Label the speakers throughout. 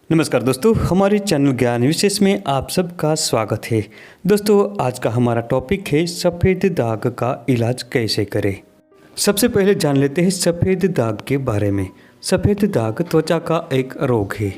Speaker 1: नमस्कार दोस्तों, हमारे चैनल ज्ञान विशेष में आप सबका स्वागत है। दोस्तों, आज का हमारा टॉपिक है सफ़ेद दाग का इलाज कैसे करें। सबसे पहले जान लेते हैं सफ़ेद दाग के बारे में। सफ़ेद दाग त्वचा का एक रोग है।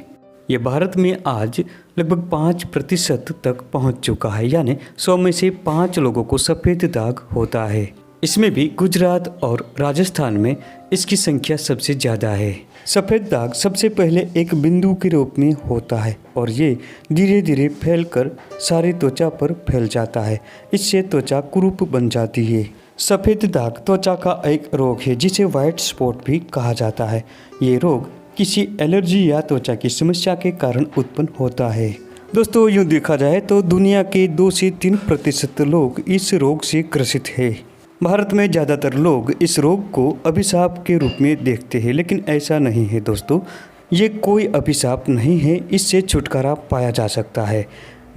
Speaker 1: ये भारत में आज लगभग 5% तक पहुंच चुका है, यानी 100 में से 5 लोगों को सफ़ेद दाग होता है। इसमें भी गुजरात और राजस्थान में इसकी संख्या सबसे ज़्यादा है। सफ़ेद दाग सबसे पहले एक बिंदु के रूप में होता है और ये धीरे धीरे फैलकर सारी त्वचा पर फैल जाता है। इससे त्वचा कुरूप बन जाती है। सफ़ेद दाग त्वचा का एक रोग है जिसे वाइट स्पॉट भी कहा जाता है। ये रोग किसी एलर्जी या त्वचा की समस्या के कारण उत्पन्न होता है। दोस्तों, यूँ देखा जाए तो दुनिया के 2 से 3% लोग इस रोग से ग्रसित हैं। भारत में ज़्यादातर लोग इस रोग को अभिशाप के रूप में देखते हैं, लेकिन ऐसा नहीं है दोस्तों। ये कोई अभिशाप नहीं है, इससे छुटकारा पाया जा सकता है,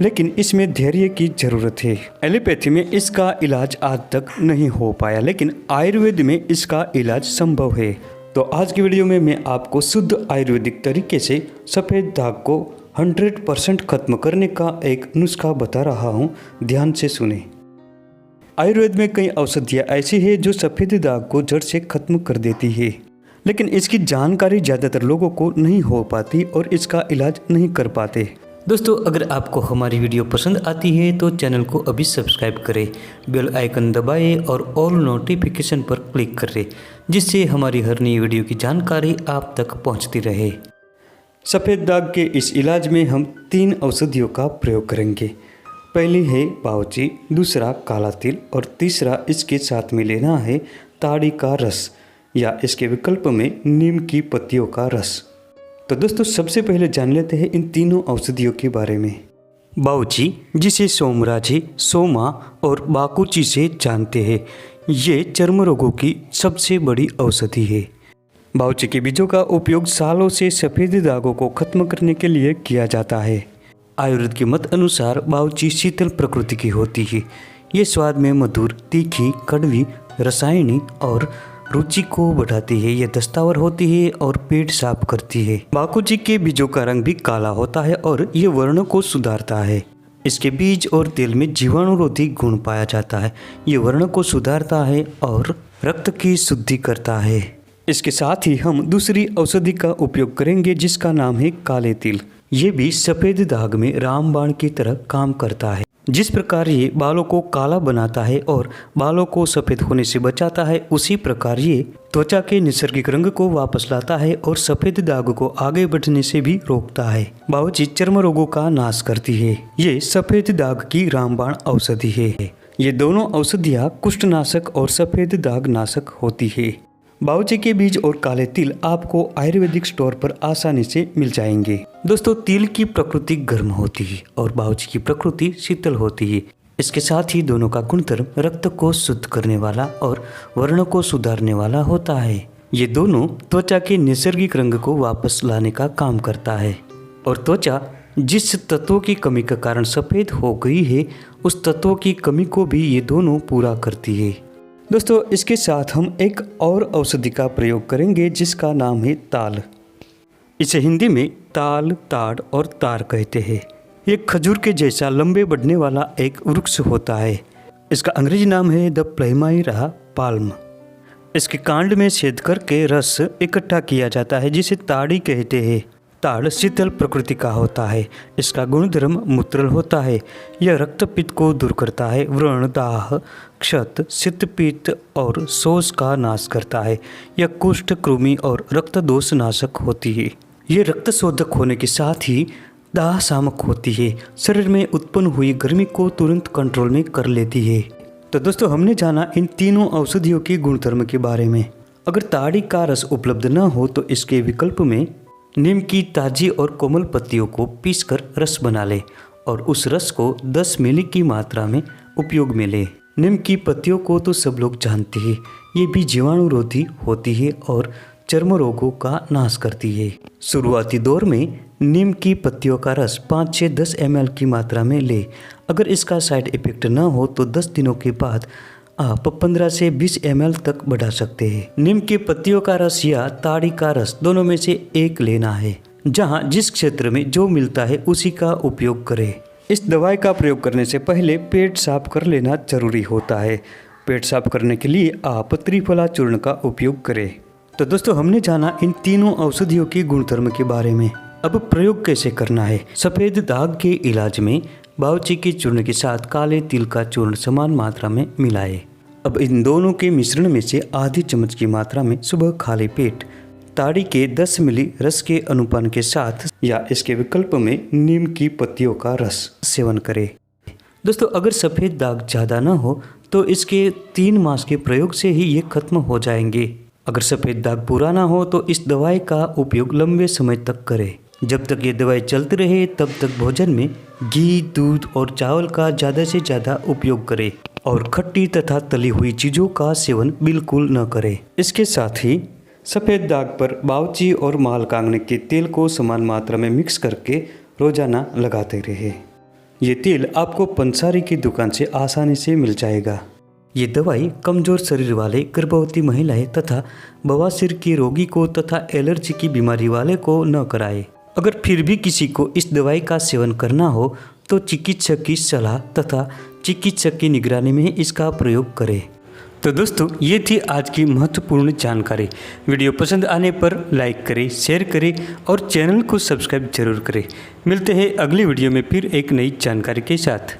Speaker 1: लेकिन इसमें धैर्य की ज़रूरत है। एलोपैथी में इसका इलाज आज तक नहीं हो पाया, लेकिन आयुर्वेद में इसका इलाज संभव है। तो आज की वीडियो में मैं आपको शुद्ध आयुर्वेदिक तरीके से सफ़ेद दाग को 100% खत्म करने का एक नुस्खा बता रहा हूँ, ध्यान से सुने। आयुर्वेद में कई औषधियाँ ऐसी हैं जो सफ़ेद दाग को जड़ से खत्म कर देती है, लेकिन इसकी जानकारी ज़्यादातर लोगों को नहीं हो पाती और इसका इलाज नहीं कर पाते। दोस्तों, अगर आपको हमारी वीडियो पसंद आती है तो चैनल को अभी सब्सक्राइब करें, बेल आइकन दबाएं और ऑल नोटिफिकेशन पर क्लिक करें, जिससे हमारी हर नई वीडियो की जानकारी आप तक पहुंचती रहे। सफ़ेद दाग के इस इलाज में हम 3 औषधियों का प्रयोग करेंगे। पहली है बावची, दूसरा काला तिल और तीसरा इसके साथ में लेना है ताड़ी का रस या इसके विकल्प में नीम की पत्तियों का रस। तो दोस्तों, सबसे पहले जान लेते हैं इन तीनों औषधियों के बारे में। बावची, जिसे सोमराजी, सोमा और बाकुची से जानते हैं, ये चर्म रोगों की सबसे बड़ी औषधि है। बावची के बीजों का उपयोग सालों से सफ़ेद दागों को खत्म करने के लिए किया जाता है। आयुर्वेद के मत अनुसार बावची शीतल प्रकृति की होती है। ये स्वाद में मधुर, तीखी, कड़वी, रासायनिक और रुचि को बढ़ाती है। ये दस्तावर होती है और पेट साफ करती है। बाकुची के बीजों का रंग भी काला होता है और ये वर्ण को सुधारता है। इसके बीज और तेल में जीवाणुरोधी गुण पाया जाता है। ये वर्ण को सुधारता है और रक्त की शुद्धि करता है। इसके साथ ही हम दूसरी औषधि का उपयोग करेंगे जिसका नाम है काले तिल। ये भी सफ़ेद दाग में रामबाण की तरह काम करता है। जिस प्रकार ये बालों को काला बनाता है और बालों को सफ़ेद होने से बचाता है, उसी प्रकार ये त्वचा के नैसर्गिक रंग को वापस लाता है और सफ़ेद दाग को आगे बढ़ने से भी रोकता है। बावची चर्म रोगों का नाश करती है। ये सफ़ेद दाग की रामबाण औषधि है। ये दोनों औषधियाँ कुष्ठनाशक और सफ़ेद दाग नाशक होती है। बावची के बीज और काले तिल आपको आयुर्वेदिक स्टोर पर आसानी से मिल जाएंगे। दोस्तों, तिल की प्रकृति गर्म होती है और बावची की प्रकृति शीतल होती है। इसके साथ ही दोनों का गुणधर्म रक्त को शुद्ध करने वाला और वर्ण को सुधारने वाला होता है। ये दोनों त्वचा के नैसर्गिक रंग को वापस लाने का काम करता है और त्वचा जिस तत्वों की कमी के कारण सफ़ेद हो गई है, उस तत्वों की कमी को भी ये दोनों पूरा करती है। दोस्तों, इसके साथ हम एक और औषधि का प्रयोग करेंगे जिसका नाम है ताल। इसे हिंदी में ताल, ताड़ और तार कहते हैं। ये खजूर के जैसा लंबे बढ़ने वाला एक वृक्ष होता है। इसका अंग्रेजी नाम है द प्लमेइरा पाल्म। इसके कांड में छेद करके रस इकट्ठा किया जाता है जिसे ताड़ी कहते हैं। ताड़ शीतल प्रकृति का होता है। इसका गुणधर्म मूत्रल होता है। यह रक्तपित्त को दूर करता है। व्रण, दाह, क्षत, शीतपित्त और शोष का नाश करता है। यह कुष्ठ, कृमि और रक्त दोष नाशक होती है। ये रक्त शोधक होने के साथ ही दाह शामक होती है। शरीर में उत्पन्न हुई गर्मी को तुरंत कंट्रोल में कर लेती है। तो दोस्तों, हमने जाना इन तीनों औषधियों के गुणधर्म के बारे में। अगर ताड़ी का रस उपलब्ध न हो तो इसके विकल्प में नीम की ताज़ी और कोमल पत्तियों को पीसकर रस बना ले और उस रस को 10 मिली की मात्रा में उपयोग में ले। नीम की पत्तियों को तो सब लोग जानते हैं। ये भी जीवाणुरोधी होती है और चर्म रोगों का नाश करती है। शुरुआती दौर में नीम की पत्तियों का रस 5 से 10 ml की मात्रा में ले। अगर इसका साइड इफेक्ट न हो तो 10 दिनों के बाद आप 15 से 20 ml तक बढ़ा सकते हैं। नीम की पत्तियों का रस या ताड़ी का रस दोनों में से एक लेना है। जहां जिस क्षेत्र में जो मिलता है उसी का उपयोग करें। इस दवाई का प्रयोग करने से पहले पेट साफ कर लेना जरूरी होता है। पेट साफ करने के लिए आप त्रिफला चूर्ण का उपयोग करें। तो दोस्तों, हमने जाना इन तीनों औषधियों के गुणधर्म के बारे में। अब प्रयोग कैसे करना है। सफ़ेद दाग के इलाज में बावची के चूर्ण के साथ काले तिल का चूर्ण समान मात्रा में मिलाएं। अब इन दोनों के मिश्रण में से आधी चम्मच की मात्रा में सुबह खाली पेट ताड़ी के 10 मिली रस के अनुपान के साथ या इसके विकल्प में नीम की पत्तियों का रस सेवन करें। दोस्तों, अगर सफ़ेद दाग ज़्यादा ना हो तो इसके 3 मास के प्रयोग से ही ये खत्म हो जाएंगे। अगर सफ़ेद दाग पूरा ना हो तो इस दवाई का उपयोग लंबे समय तक करें। जब तक ये दवाई चलती रहे तब तक भोजन में घी, दूध और चावल का ज़्यादा से ज़्यादा उपयोग करें और खट्टी तथा तली हुई चीज़ों का सेवन बिल्कुल न करें। इसके साथ ही सफ़ेद दाग पर बावची और मालकांगने के तेल को समान मात्रा में मिक्स करके रोजाना लगाते रहे। ये तेल आपको पंसारी की दुकान से आसानी से मिल जाएगा। ये दवाई कमज़ोर शरीर वाले गर्भवती महिलाएं तथा बवासीर के रोगी को तथा एलर्जी की बीमारी वाले को न कराए। अगर फिर भी किसी को इस दवाई का सेवन करना हो तो चिकित्सक की सलाह तथा चिकित्सक की निगरानी में इसका प्रयोग करें। तो दोस्तों, ये थी आज की महत्वपूर्ण जानकारी। वीडियो पसंद आने पर लाइक करें, शेयर करें और चैनल को सब्सक्राइब जरूर करें। मिलते हैं अगली वीडियो में फिर एक नई जानकारी के साथ।